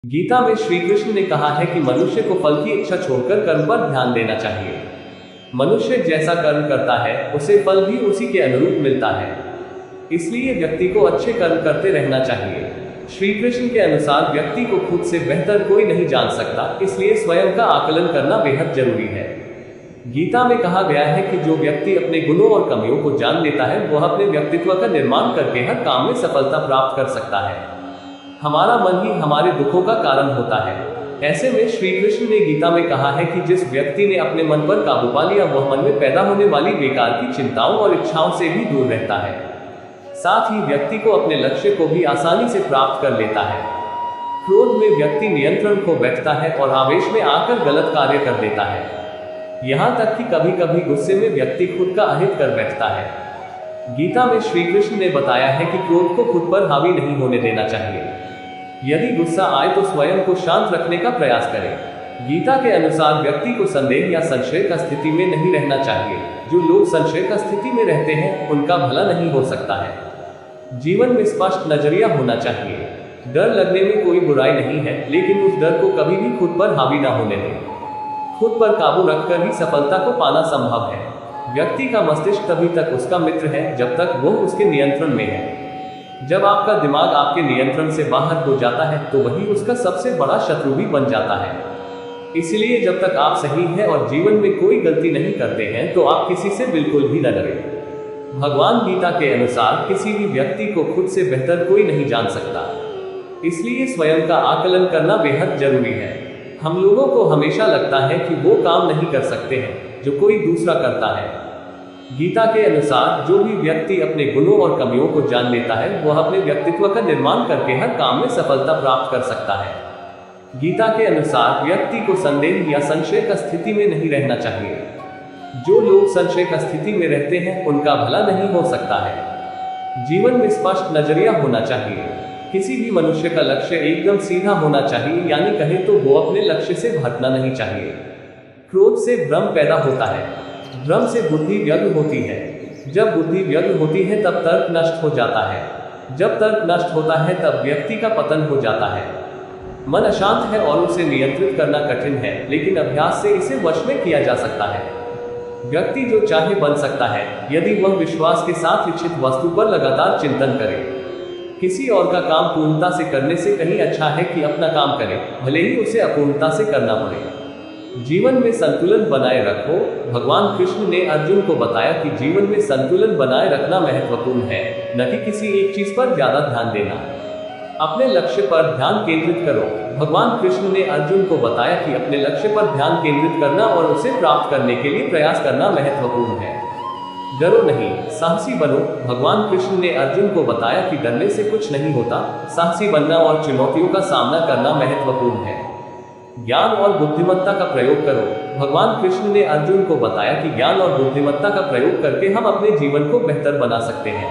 गीता में श्री कृष्ण ने कहा है कि मनुष्य को फल की इच्छा छोड़कर कर्म पर ध्यान देना चाहिए। मनुष्य जैसा कर्म करता है उसे फल भी उसी के अनुरूप मिलता है, इसलिए व्यक्ति को अच्छे कर्म करते रहना चाहिए। श्री कृष्ण के अनुसार व्यक्ति को खुद से बेहतर कोई नहीं जान सकता, इसलिए स्वयं का आकलन करना बेहद जरूरी है। गीता में कहा गया है कि जो व्यक्ति अपने गुणों और कमियों को जान लेता है वह अपने व्यक्तित्व का निर्माण करके हर काम में सफलता प्राप्त कर सकता है। हमारा मन ही हमारे दुखों का कारण होता है। ऐसे में श्री कृष्ण ने गीता में कहा है कि जिस व्यक्ति ने अपने मन पर काबू पा लिया वह मन में पैदा होने वाली बेकार की चिंताओं और इच्छाओं से भी दूर रहता है। साथ ही व्यक्ति को अपने लक्ष्य को भी आसानी से प्राप्त कर लेता है। क्रोध में व्यक्ति नियंत्रण खो बैठता है और आवेश में आकर गलत कार्य कर देता है। यहाँ तक कि कभी कभी गुस्से में व्यक्ति खुद का अहित कर बैठता है। गीता में श्री कृष्ण ने बताया है कि क्रोध को खुद पर हावी नहीं होने देना चाहिए। यदि गुस्सा आए तो स्वयं को शांत रखने का प्रयास करें। गीता के अनुसार व्यक्ति को संदेह या संशय का स्थिति में नहीं रहना चाहिए। जो लोग संशय का स्थिति में रहते हैं उनका भला नहीं हो सकता है। जीवन में स्पष्ट नजरिया होना चाहिए। डर लगने में कोई बुराई नहीं है, लेकिन उस डर को कभी भी खुद पर हावी ना होने दें। खुद पर काबू रखकर ही सफलता को पाना संभव है। व्यक्ति का मस्तिष्क तभी तक उसका मित्र है जब तक वह उसके नियंत्रण में है। जब आपका दिमाग आपके नियंत्रण से बाहर हो जाता है तो वही उसका सबसे बड़ा शत्रु भी बन जाता है। इसलिए जब तक आप सही हैं और जीवन में कोई गलती नहीं करते हैं तो आप किसी से बिल्कुल भी न डरें। भगवान गीता के अनुसार किसी भी व्यक्ति को खुद से बेहतर कोई नहीं जान सकता, इसलिए स्वयं का आकलन करना बेहद जरूरी है। हम लोगों को हमेशा लगता है कि वो काम नहीं कर सकते हैं जो कोई दूसरा करता है। गीता के अनुसार जो भी व्यक्ति अपने गुणों और कमियों को जान लेता है वह अपने व्यक्तित्व का निर्माण करके हर काम में सफलता प्राप्त कर सकता है। गीता के अनुसार व्यक्ति को संदेह या संशय का स्थिति में नहीं रहना चाहिए। जो लोग संशय का स्थिति में रहते हैं उनका भला नहीं हो सकता है। जीवन में स्पष्ट नजरिया होना चाहिए। किसी भी मनुष्य का लक्ष्य एकदम सीधा होना चाहिए, यानी कहें तो वो अपने लक्ष्य से भटकना नहीं चाहिए। क्रोध से भ्रम पैदा होता है, भ्रम से बुद्धि व्यग्र होती है। जब बुद्धि व्यग्र होती है तब तर्क नष्ट हो जाता है। जब तर्क नष्ट होता है तब व्यक्ति का पतन हो जाता है। मन अशांत है और उसे नियंत्रित करना कठिन है, लेकिन अभ्यास से इसे वश में किया जा सकता है। व्यक्ति जो चाहे बन सकता है यदि वह विश्वास के साथ इच्छित वस्तु पर लगातार चिंतन करे। किसी और का काम पूर्णता से करने से कहीं अच्छा है कि अपना काम करे, भले ही उसे अपूर्णता से करना पड़े। जीवन में संतुलन बनाए रखो। भगवान कृष्ण ने अर्जुन को बताया कि जीवन में संतुलन बनाए रखना महत्वपूर्ण है, न कि किसी एक चीज पर ज्यादा ध्यान देना। अपने लक्ष्य पर ध्यान केंद्रित करो। भगवान कृष्ण ने अर्जुन को बताया कि अपने लक्ष्य पर ध्यान केंद्रित करना और उसे प्राप्त करने के लिए प्रयास करना महत्वपूर्ण है। डरो नहीं, साहसी बनो। भगवान कृष्ण ने अर्जुन को बताया कि डरने से कुछ नहीं होता, साहसी बनना और चुनौतियों का सामना करना महत्वपूर्ण है। ज्ञान और बुद्धिमत्ता का प्रयोग करो। भगवान कृष्ण ने अर्जुन को बताया कि ज्ञान और बुद्धिमत्ता का प्रयोग करके हम अपने जीवन को बेहतर बना सकते हैं।